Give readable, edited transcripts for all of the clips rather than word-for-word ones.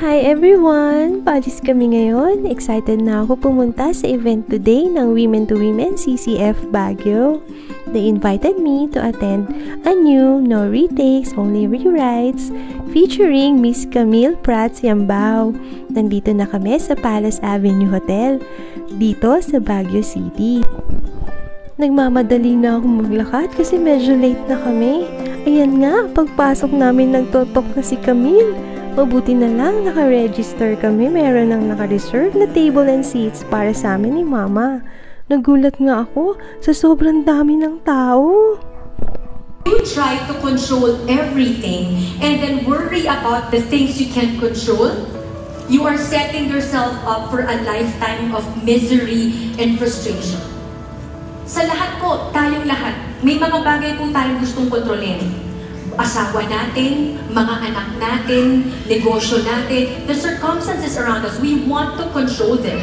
Hi everyone! Palis kami ngayon. Excited na ako pumunta sa event today ng Women to Women CCF Baguio. They invited me to attend a new, no retakes, only rewrites featuring Miss Camille Prats Yambao. Nandito na kami sa Palace Avenue Hotel, dito sa Baguio City. Nagmamadali na akong maglakad kasi medyo late na kami. Ayan nga, pagpasok namin nagtotok na si Camille. Mabuti na lang naka-register kami, meron nang naka-reserve na table and seats para sa amin ni Mama. Nagulat nga ako sa sobrang dami ng tao. You try to control everything and then worry about the things you can't control, you are setting yourself up for a lifetime of misery and frustration. Sa lahat po, tayong lahat, may mga bagay po tayong gustong kontrolin. Asawa natin, mga anak natin, negosyo natin, the circumstances around us, we want to control them.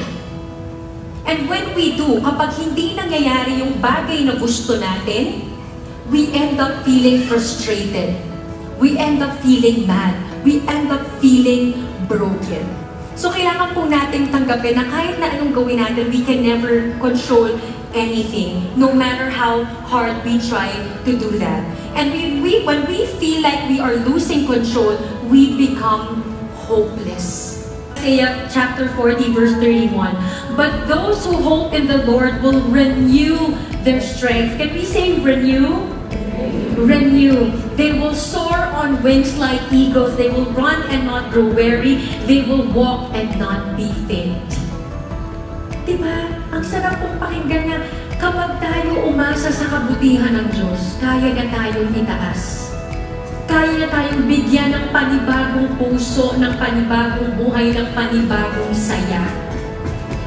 And when we do, kapag hindi nangyayari yung bagay na gusto natin, we end up feeling frustrated. We end up feeling mad. We end up feeling broken. So kailangan po natin tanggapin na kahit na anong gawin natin, we can never control anything, no matter how hard we try to do that. And when we feel like we are losing control, we become hopeless. Isaiah chapter 40 verse 31. But those who hope in the Lord will renew their strength. Can we say renew? Renew. They will soar on wings like eagles. They will run and not grow weary. They will walk and not be faint. Diba? Ang sarap pong pakinggan na kapag tayo umasa sa kabutihan ng Diyos, kaya na tayong itaas. Kaya na tayong bigyan ng panibagong puso, ng panibagong buhay, ng panibagong saya.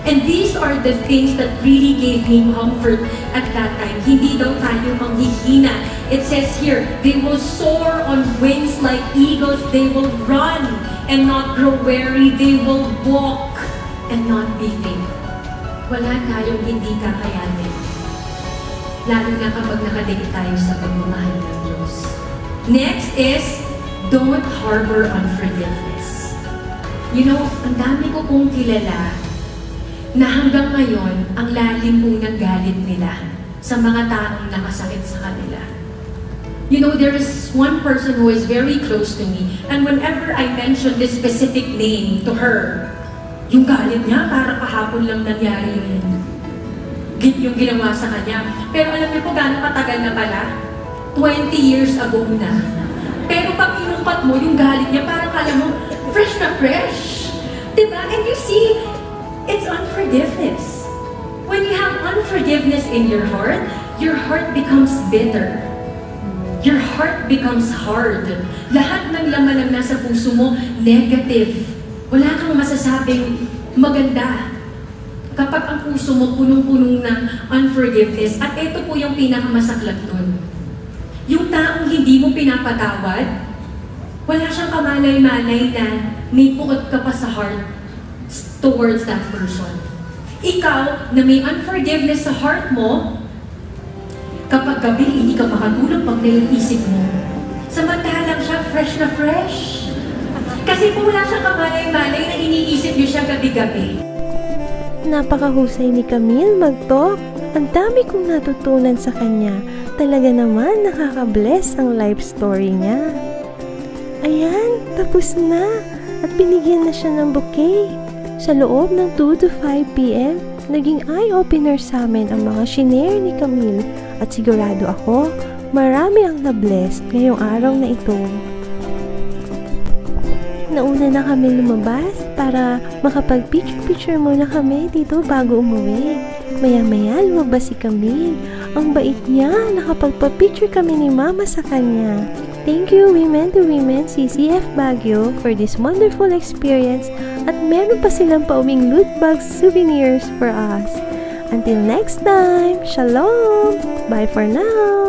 And these are the things that really gave me comfort at that time. Hindi daw tayo manghihina. It says here, they will soar on wings like eagles. They will run and not grow weary. They will walk and not be faint. Wala tayong hindi kakayanin. Lalo na kapag nakadikit tayo sa pagmamahal ng Diyos. Next is, don't harbor unforgiveness. You know, ang dami ko pong kilala na hanggang ngayon, ang lalim po ng galit nila sa mga taong nakasakit sa kanila. You know, there is one person who is very close to me, and whenever I mention this specific name to her, yung galit niya, parang kahapon lang nangyari yung ginawa sa kanya. Pero alam niyo po gano'ng katagal na pala? 20 years ago na. Pero pag inungkat mo, yung galit niya, parang kala mo, fresh na fresh. Diba? And you see, it's unforgiveness. When you have unforgiveness in your heart becomes bitter. Your heart becomes hard. Lahat ng laman ng nasa puso mo, negative. Wala kang masasabing maganda. Kapag ang puso mo punong-punong ng unforgiveness, at ito po yung pinakamasaklap nun. Yung taong hindi mo pinapatawad, wala siyang kamalay-malay na may puot ka pa sa heart towards that person. Ikaw, na may unforgiveness sa heart mo, kapag gabi, hindi ka makatulog pag naiisip mo. Samantalang siya, fresh na fresh. Kasi po wala siyang kamalay-malay na iniisip niyo siya gabi-gabi. Napakahusay ni Camille mag-talk. Ang dami kong natutunan sa kanya. Talaga naman nakaka-bless ang life story niya. Ayan, tapos na. At binigyan na siya ng bouquet. Sa loob ng 2 to 5 p.m., naging eye-opener sa amin ang mga shinare ni Camille. At sigurado ako, marami ang na-blessed ngayong araw na ito. Nauna na kami lumabas para makapag-picture-picture muna kami dito bago umuwi. Maya-maya lumabas si Camille. Ang bait niya, nakapagpa-picture kami ni Mama sa kanya. Thank you Women to Women CCF Baguio for this wonderful experience at meron pa silang pauwing loot bag souvenirs for us. Until next time, Shalom! Bye for now!